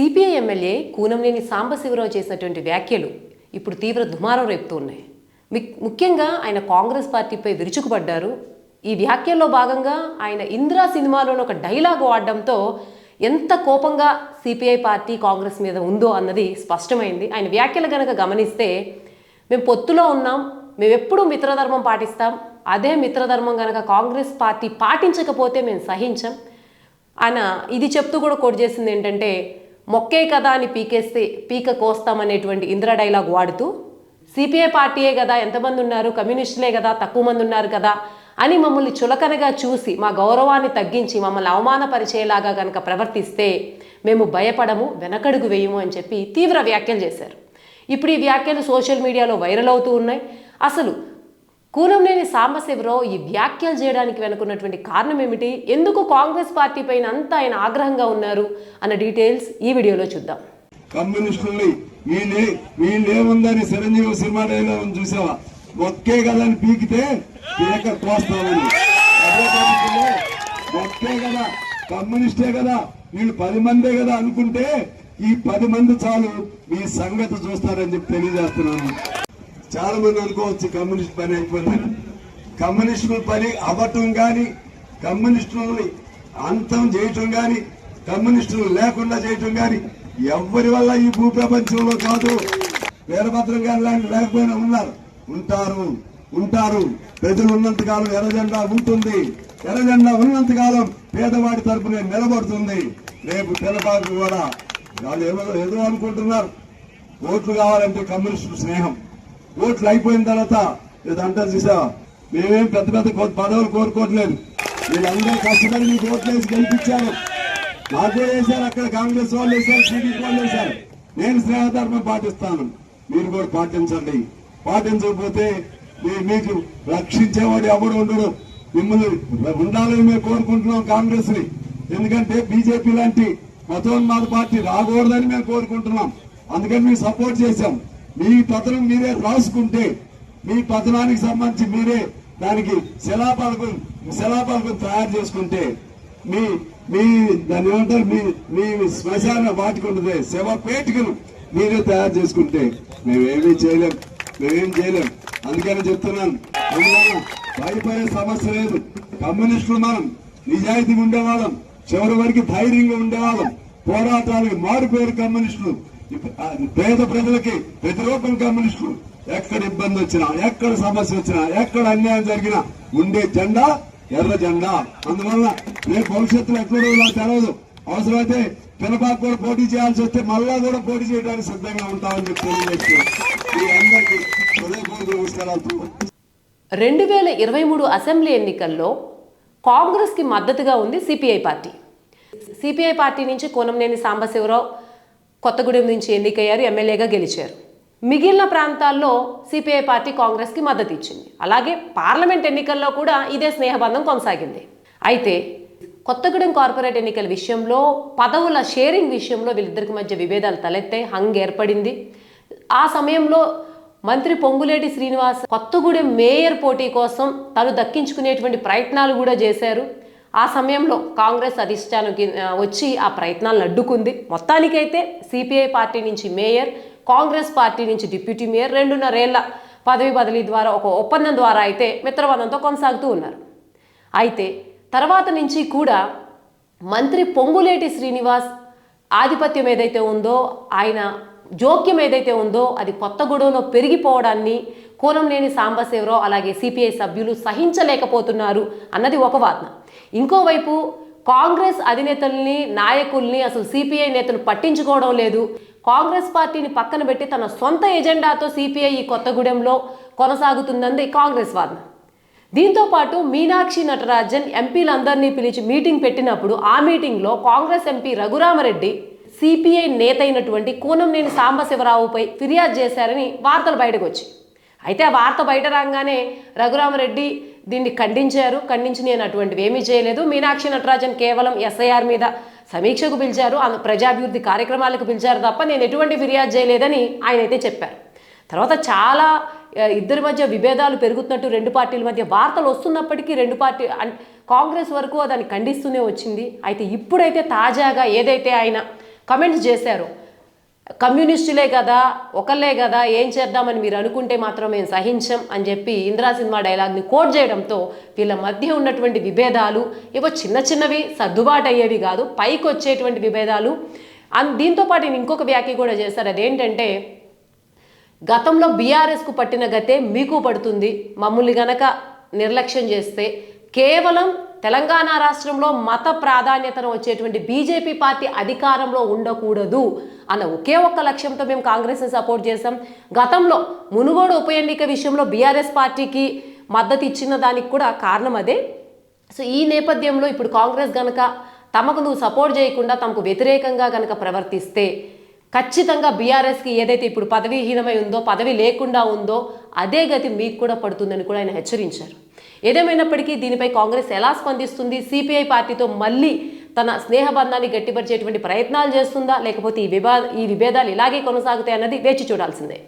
CPI MLA Kunamneni Sambasivarao చేసినటువంటి వ్యాఖ్యలు ఇప్పుడు తీవ్ర దుమారం రేపుతూ ఉన్నాయి. ముఖ్యంగా ఆయన కాంగ్రెస్ పార్టీపై విరుచుకుపడ్డారు. ఈ వ్యాఖ్యల్లో భాగంగా ఆయన ఇందిరా సినిమాలోని ఒక డైలాగ్ వాడడంతో ఎంత కోపంగా సిపిఐ పార్టీ కాంగ్రెస్ మీద ఉందో అన్నది స్పష్టమైంది. ఆయన వ్యాఖ్యలు కనుక గమనిస్తే, మేము పొత్తులో ఉన్నాం, మేము ఎప్పుడూ మిత్రధర్మం పాటిస్తాం, అదే మిత్రధర్మం కనుక కాంగ్రెస్ పార్టీ పాటించకపోతే మేము సహించం. ఆయన ఇది చెప్తూ కూడా కోట్ చేసింది ఏంటంటే, మొక్కే కదా అని పీకేస్తే పీక కోస్తామనేటువంటి ఇందిరా డైలాగ్ వాడుతూ, సిపిఐ పార్టీయే కదా, ఎంతమంది ఉన్నారు, కమ్యూనిస్టులే కదా, తక్కువ మంది ఉన్నారు కదా అని మమ్మల్ని చులకనగా చూసి మా గౌరవాన్ని తగ్గించి మమ్మల్ని అవమానపరిచేలాగా కనుక ప్రవర్తిస్తే మేము భయపడము, వెనకడుగు వేయము అని చెప్పి తీవ్ర వ్యాఖ్యలు చేశారు. ఇప్పుడు ఈ వ్యాఖ్యలు సోషల్ మీడియాలో వైరల్ అవుతూ ఉన్నాయి. అసలు కూనంనేని సాంబశివరావు ఈ వ్యాఖ్యలు చేయడానికి వెనుకున్నటువంటి కారణం ఏమిటి, ఎందుకు కాంగ్రెస్ పార్టీ పైన అంత ఆయన ఆగ్రహంగా ఉన్నారు అన్న డీటెయిల్స్ ఈ వీడియోలో చూద్దాం. కమ్యూనిస్టుల్ని వీళ్ళేముందని చిరంజీవి సినిమా డైలాగ్ చూసావా, ఒక్కే కదా అని పీకితే పీక కోస్తామని. ఒక్కే కదా, కమ్యూనిస్టే కదా, వీళ్ళు 10 మందే కదా అనుకుంటే ఈ 10 మంది చాలు మీ సంగతి చూస్తారని చెప్పి తెలియజేస్తున్నాను. చాలా మంది అనుకోవచ్చు కమ్యూనిస్ట్ పని అయిపోయిందని. కమ్యూనిస్టుల పని అవ్వటం కానీ, కమ్యూనిస్టులని అంతం చేయటం కానీ, కమ్యూనిస్టులు లేకుండా చేయటం కానీ ఎవరి వల్ల ఈ భూప్రపంచంలో కాదు. వీరభద్రం గారు లాంటి లేకపోయినా ఉంటారు. ప్రజలు ఉన్నంతకాలం ఎర్రజెండా ఉంటుంది. ఎర్రజెండా ఉన్నంతకాలం పేదవాడి తరపునే నిలబడుతుంది. రేపు పిల్లపాకు కూడా వాళ్ళు ఏదో అనుకుంటున్నారు, ఓట్లు కావాలంటే కమ్యూనిస్టు స్నేహం, ఓట్లు అయిపోయిన తర్వాత ఇదంటారు చూసావా, మేమేం పెద్ద పదవులు కోరుకోవట్లేదు, వీళ్ళందరూ కష్టపడి మీకు ఓట్లు వేసి గెలిపించారు. నాకు వేశారు, అక్కడ కాంగ్రెస్ వాళ్ళు వేశారు, టీడీపీ వాళ్ళు వేశారు. నేను స్నేహధర్మం పాటిస్తాను, మీరు కూడా పాటించండి. పాటించకపోతే మీకు రక్షించేవాడు ఎవడు ఉండడు. మిమ్మల్ని ఉండాలని మేము కోరుకుంటున్నాం కాంగ్రెస్ ని. ఎందుకంటే బీజేపీ లాంటి మతోన్మాద పార్టీ రాకూడదని మేము కోరుకుంటున్నాం. అందుకని మేము సపోర్ట్ చేశాం. మీ పత్రం మీరే రాసుకుంటే, మీ పత్రానికి సంబంధించి మీరే దానికి శిలాపలకం తయారు చేసుకుంటే, మీ దాన్ని ఏమంటారు, మీ శ్మశాన వాటికి ఉంటుంది శవపేటికను మీరే తయారు చేసుకుంటే మేమేం చేయలేం. అందుకని చెప్తున్నాను, భయపడే సమస్య లేదు. కమ్యూనిస్టులు మనం నిజాయితీగా ఉండేవాళ్ళం, చివరి వరకు ధైర్యంగా ఉండేవాళ్ళం. పోరాటాలకు మారిపోయారు కమ్యూనిస్టులు. పేద ప్రజలకి ప్రతిరూపం కమ్యూనిస్టులు. ఎక్కడ ఇబ్బంది వచ్చినా, ఎక్కడ సమస్య వచ్చినా, ఎక్కడ అన్యాయం జరిగినా ఉండే జెండా ఎర్ర జెండా. అందువల్ల రేపు భవిష్యత్తులో ఎక్కడో ఇలా తెలవదు. అవసరమైతే పినపాకు కూడా పోటీ చేయాల్సి వస్తే మళ్ళా కూడా పోటీ చేయడానికి సిద్ధంగా ఉంటామని చెప్పి తెలియజేస్తూ మీ అందరికీ హృదయపూర్వక నమస్కారాలు. 2023 అసెంబ్లీ ఎన్నికల్లో కాంగ్రెస్కి మద్దతుగా ఉంది సిపిఐ పార్టీ. సిపిఐ పార్టీ నుంచి కూనంనేని సాంబశివరావు కొత్తగూడెం నుంచి ఎన్నికయ్యారు, ఎమ్మెల్యేగా గెలిచారు. మిగిలిన ప్రాంతాల్లో సిపిఐ పార్టీ కాంగ్రెస్కి మద్దతు ఇచ్చింది. అలాగే పార్లమెంట్ ఎన్నికల్లో కూడా ఇదే స్నేహబంధం కొనసాగింది. అయితే కొత్తగూడెం కార్పొరేట్ ఎన్నికల విషయంలో, పదవుల షేరింగ్ విషయంలో వీళ్ళిద్దరికి మధ్య విభేదాలు తలెత్తాయి, హంగ్ ఏర్పడింది. ఆ సమయంలో మంత్రి పొంగులేటి శ్రీనివాస్ కొత్తగూడెం మేయర్ పోటీ కోసం తను దక్కించుకునేటువంటి ప్రయత్నాలు కూడా చేశారు. ఆ సమయంలో కాంగ్రెస్ అధిష్టానానికి వచ్చి ఆ ప్రయత్నాలను అడ్డుకుంది. మొత్తానికైతే సిపిఐ పార్టీ నుంచి మేయర్, కాంగ్రెస్ పార్టీ నుంచి డిప్యూటీ మేయర్ 2.5 ఏళ్ల పదవి బదిలీ ద్వారా, ఒక ఒప్పందం ద్వారా అయితే మిత్రబంధంతో కొనసాగుతూ ఉన్నారు. అయితే తర్వాత నుంచి కూడా మంత్రి పొంగులేటి శ్రీనివాస్ ఆధిపత్యం ఏదైతే ఉందో, ఆయన జోక్యం ఏదైతే ఉందో అది కొత్తగూడెంలో పెరిగిపోవడాన్ని కూనంనేని సాంబశివరావు అలాగే సిపిఐ సభ్యులు సహించలేకపోతున్నారు అన్నది ఒక వాదన. ఇంకోవైపు కాంగ్రెస్ అధినేతల్ని, నాయకుల్ని అసలు సిపిఐ నేతలు పట్టించుకోవడం లేదు. కాంగ్రెస్ పార్టీని పక్కన పెట్టి తన సొంత ఎజెండాతో సిపిఐ ఈ కొత్తగూడెంలో కొనసాగుతుందని కాంగ్రెస్ వాదన. దీంతో పాటు మీనాక్షి నటరాజన్ ఎంపీలందరినీ పిలిచి మీటింగ్ పెట్టినప్పుడు ఆ మీటింగ్లో కాంగ్రెస్ ఎంపీ రఘురామరెడ్డి సిపిఐ నేత అయినటువంటి కూనంనేని సాంబశివరావుపై ఫిర్యాదు చేశారని వార్తలు బయటకు వచ్చాయి. అయితే ఆ వార్త బయట రాగానే రఘురామరెడ్డి దీన్ని ఖండించి నేను అటువంటివి ఏమీ చేయలేదు, మీనాక్షి నటరాజన్ కేవలం ఎస్ఐఆర్ మీద సమీక్షకు పిలిచారు, ప్రజాభివృద్ధి కార్యక్రమాలకు పిలిచారు తప్ప నేను ఎటువంటి ఫిర్యాదు చేయలేదని ఆయన అయితే చెప్పారు. తర్వాత చాలా ఇద్దరి మధ్య విభేదాలు పెరుగుతున్నట్టు రెండు పార్టీల మధ్య వార్తలు వస్తున్నప్పటికీ కాంగ్రెస్ వరకు దాన్ని ఖండిస్తూనే వచ్చింది. అయితే ఇప్పుడైతే తాజాగా ఏదైతే ఆయన కమెంట్స్ చేశారు. కమ్యూనిస్టులే కదా, ఒకళ్ళే కదా, ఏం చేద్దామని మీరు అనుకుంటే మాత్రం మేము సహించం అని చెప్పి ఇందిరా సినిమా డైలాగ్ని కోట్ చేయడంతో వీళ్ళ మధ్య ఉన్నటువంటి విభేదాలు ఏవో చిన్న చిన్నవి సర్దుబాటు అయ్యేవి కాదు, పైకి వచ్చేటువంటి విభేదాలు. దీంతో పాటు నేను ఇంకొక వ్యాఖ్య కూడా చేశారు. అదేంటంటే గతంలో బీఆర్ఎస్కు పట్టిన గతే మీకు పడుతుంది, మమ్మల్ని గనక నిర్లక్ష్యం చేస్తే కేవలం తెలంగాణ రాష్ట్రంలో మత ప్రాధాన్యతను వచ్చేటువంటి బీజేపీ పార్టీ అధికారంలో ఉండకూడదు అన్న ఒకే ఒక్క లక్ష్యంతో మేము కాంగ్రెస్ని సపోర్ట్ చేసాం. గతంలో మునుగోడు ఉప ఎన్నిక విషయంలో బీఆర్ఎస్ పార్టీకి మద్దతు ఇచ్చిన దానికి కూడా కారణం అదే. సో ఈ నేపథ్యంలో ఇప్పుడు కాంగ్రెస్ గనక తమకు నువ్వు సపోర్ట్ చేయకుండా తమకు వ్యతిరేకంగా గనక ప్రవర్తిస్తే ఖచ్చితంగా బీఆర్ఎస్కి ఏదైతే ఇప్పుడు పదవీహీనమై ఉందో, పదవి లేకుండా ఉందో అదే గతి మీకు కూడా పడుతుందని కూడా ఆయన హెచ్చరించారు. ఏదేమైనప్పటికీ దీనిపై కాంగ్రెస్ ఎలా స్పందిస్తుంది, సిపిఐ పార్టీతో మళ్ళీ తన స్నేహబంధాన్ని గట్టిపరిచేటువంటి ప్రయత్నాలు చేస్తుందా, లేకపోతే ఈ విభేదాలు ఇలాగే కొనసాగుతాయి అన్నది వేచి చూడాల్సిందే.